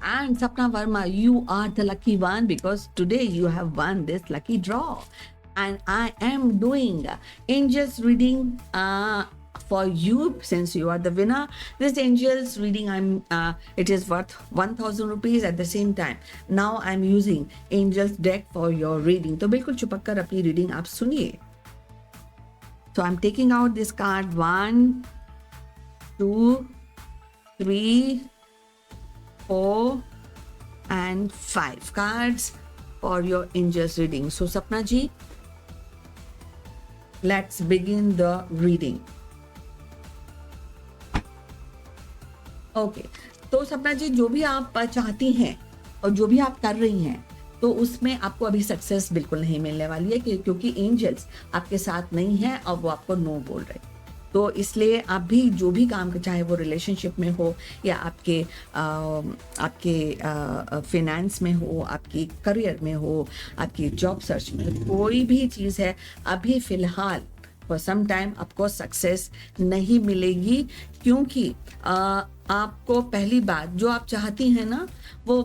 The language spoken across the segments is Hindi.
And Sapna Verma, you are the lucky one because today you have won this lucky draw. And I am doing angels reading for you since you are the winner. This angels reading, it is worth 1000 rupees. At the same time, now I'm using angels deck for your reading. तो बिल्कुल चुपक कर अपनी reading आप सुनिए. So I'm taking out this card. 1, 2, 3, 4 and 5 cards for your angels reading. So Sapna ji, let's begin the reading. Okay, तो सपना जी जो भी आप चाहती हैं और जो भी आप कर रही हैं तो उसमें आपको अभी सक्सेस बिल्कुल नहीं मिलने वाली है क्योंकि एंजल्स आपके साथ नहीं है और वो आपको नो बोल रहे हैं. तो इसलिए आप भी जो भी काम चाहे वो रिलेशनशिप में हो या आपके फिनेंस में हो, आपकी करियर में हो, आपकी जॉब सर्च में, कोई भी चीज़ है अभी फ़िलहाल फॉर सम टाइम आपको सक्सेस नहीं मिलेगी क्योंकि आपको पहली बात जो आप चाहती हैं ना वो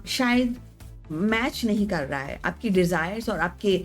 शायद मैच नहीं कर रहा है. आपकी डिज़ायर्स और आपकी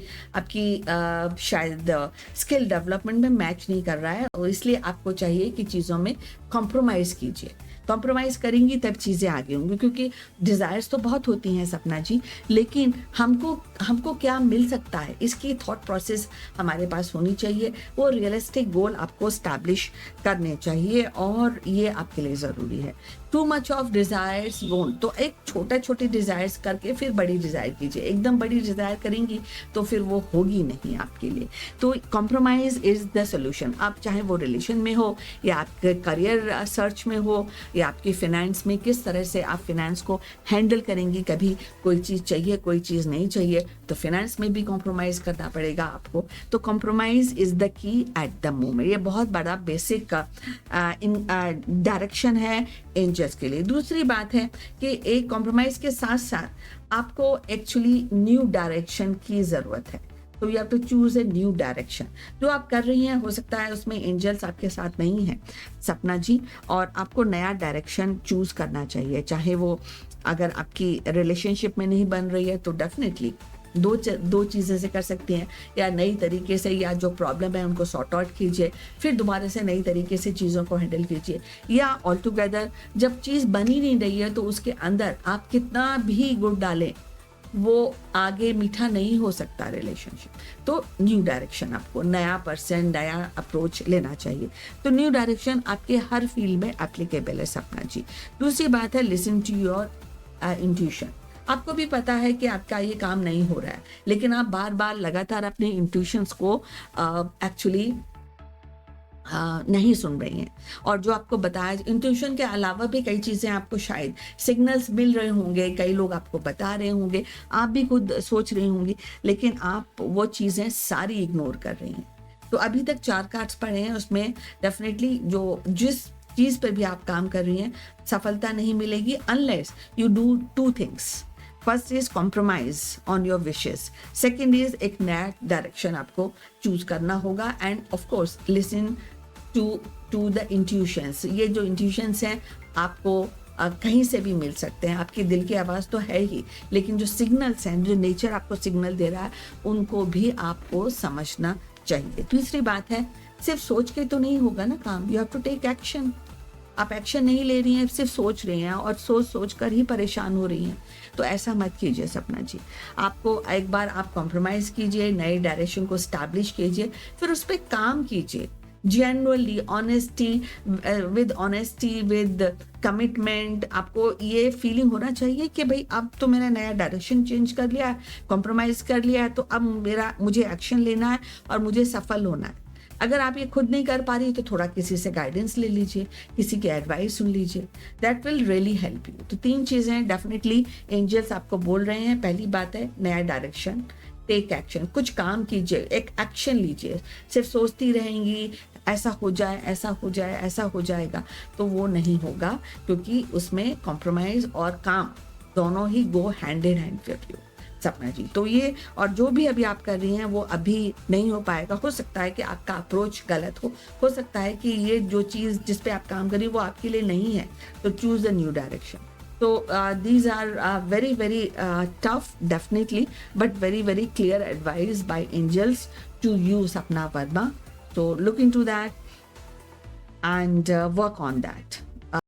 शायद स्किल डेवलपमेंट में मैच नहीं कर रहा है और इसलिए आपको चाहिए कि चीज़ों में कॉम्प्रोमाइज़ कीजिए. कॉम्प्रोमाइज़ करेंगी तब चीज़ें आगे होंगी क्योंकि डिज़ायर्स तो बहुत होती हैं सपना जी, लेकिन हमको क्या मिल सकता है इसकी थॉट प्रोसेस हमारे पास होनी चाहिए. वो रियलिस्टिक गोल आपको स्टैब्लिश करने चाहिए और ये आपके लिए ज़रूरी है. Too much of desires won't, तो एक छोटे डिज़ायर्स करके फिर बड़ी डिज़ायर कीजिए. एकदम बड़ी डिज़ायर करेंगी तो फिर वो होगी नहीं आपके लिए. तो कॉम्प्रोमाइज़ इज़ द सोल्यूशन. आप चाहे वो रिलेशन में हो या आपके करियर सर्च में हो या आपकी फिनेंस में, किस तरह से आप फिनेंस को हैंडल करेंगी. कभी कोई चीज़ चाहिए कोई चीज़ नहीं चाहिए तो फिनेंस में भी कॉम्प्रोमाइज़ करना पड़ेगा आपको. तो compromise is the key at the moment. ये बहुत बड़ा बेसिक डायरेक्शन है एंजल्स के लिए. दूसरी बात है कि एक कॉम्प्रोमाइज़ के साथ साथ आपको एक्चुअली न्यू डायरेक्शन की ज़रूरत है. तो you have to choose a new direction. जो आप कर रही हैं हो सकता है उसमें एंजल्स आपके साथ नहीं हैं सपना जी, और आपको नया डायरेक्शन चूज करना चाहिए. चाहे वो अगर आपकी रिलेशनशिप में नहीं बन रही है तो डेफिनेटली दो चीज़ें से कर सकती हैं. या नई तरीके से या जो प्रॉब्लम है उनको सॉर्ट आउट कीजिए, फिर दोबारा से नई तरीके से चीज़ों को हैंडल कीजिए. या ऑल टुगेदर जब चीज़ बनी नहीं रही है तो उसके अंदर आप कितना भी गुड़ डालें वो आगे मीठा नहीं हो सकता रिलेशनशिप. तो न्यू डायरेक्शन, आपको नया पर्सन नया अप्रोच लेना चाहिए. तो न्यू डायरेक्शन आपके हर फील्ड में एप्लीकेबल है सपना जी. दूसरी बात है लिसन टू योर इंट्यूशन. आपको भी पता है कि आपका ये काम नहीं हो रहा है लेकिन आप बार बार लगातार अपने इंट्यूशंस को एक्चुअली नहीं सुन रही हैं. और जो आपको बताया इंट्यूशन के अलावा भी कई चीज़ें आपको शायद सिग्नल्स मिल रहे होंगे, कई लोग आपको बता रहे होंगे, आप भी खुद सोच रही होंगी, लेकिन आप वो चीज़ें सारी इग्नोर कर रही हैं. तो अभी तक 4 कार्ड्स पड़े हैं, उसमें डेफिनेटली जिस चीज़ पर भी आप काम कर रही हैं सफलता नहीं मिलेगी unless you do 2 things. First is compromise on your wishes. Second is एक नया डायरेक्शन आपको चूज करना होगा. And of course listen to the intuitions. ये जो इंट्यूशंस हैं आपको कहीं से भी मिल सकते हैं. आपकी दिल की आवाज़ तो है ही, लेकिन जो सिग्नल्स हैं, जो नेचर आपको सिग्नल दे रहा है, उनको भी आपको समझना चाहिए. तीसरी बात है सिर्फ सोच के तो नहीं होगा ना काम. You have to take action. आप एक्शन नहीं ले रही हैं, सिर्फ सोच रही हैं और सोच कर ही परेशान हो रही हैं. तो ऐसा मत कीजिए सपना जी. आपको एक बार आप कॉम्प्रोमाइज़ कीजिए, नए डायरेक्शन को स्टैब्लिश कीजिए, फिर उस पर काम कीजिए genuinely, with honesty, with commitment. आपको ये फीलिंग होना चाहिए कि भाई अब तो मैंने नया डायरेक्शन चेंज कर लिया है, कॉम्प्रोमाइज़ कर लिया है, तो अब मुझे एक्शन लेना है और मुझे सफल होना है. अगर आप ये खुद नहीं कर पा रही तो थोड़ा किसी से गाइडेंस ले लीजिए, किसी की एडवाइस सुन लीजिए. That will really help you. तो 3 चीज़ें डेफिनेटली एंजल्स आपको बोल रहे हैं. पहली बात है नया डायरेक्शन, टेक एक्शन. कुछ काम कीजिए, एक एक्शन लीजिए. सिर्फ सोचती रहेंगी ऐसा हो जाए ऐसा हो जाए ऐसा हो जाएगा तो वो नहीं होगा, क्योंकि उसमें कॉम्प्रोमाइज़ और काम दोनों ही go hand in hand with you Sapna ji. तो ये और जो भी अभी आप कर रही हैं वो अभी नहीं हो पाएगा. हो सकता है कि आपका अप्रोच गलत हो सकता है कि ये जो चीज़ जिस पे आप काम कर रही है वो आपके लिए नहीं है. तो choose the new direction. So these are very very tough definitely, but very very clear advice by angels to use apna varma. So look into that and work on that.